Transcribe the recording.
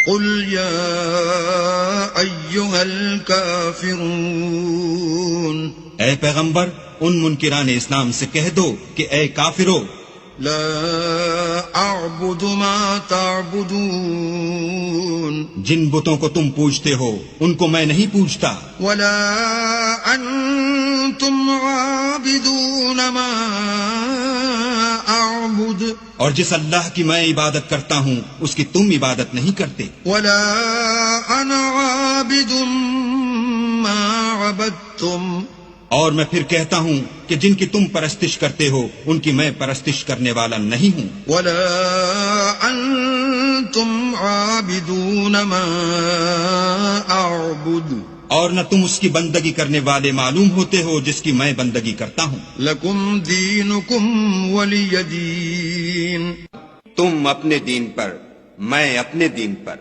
قل يا أيها الكافرون اے پیغمبر ان منکران اسلام سے کہہ دو کہ اے کافرو، لا أعبد ما تعبدون جن بتوں کو تم پوجتے ہو ان کو میں نہیں پوجتا، ولا أنتم عابدون ما أعبد اور جس اللہ کی میں عبادت کرتا ہوں اس کی تم عبادت نہیں کرتے، ولا أنا عابد ما عبدتم اور میں پھر کہتا ہوں کہ جن کی تم پرستش کرتے ہو ان کی میں پرستش کرنے والا نہیں ہوں، ولا أنتم عابدون ما أعبد اور نہ تم اس کی بندگی کرنے والے معلوم ہوتے ہو جس کی میں بندگی کرتا ہوں۔ لکم دینکم ولی دین، تم اپنے دین پر، میں اپنے دین پر۔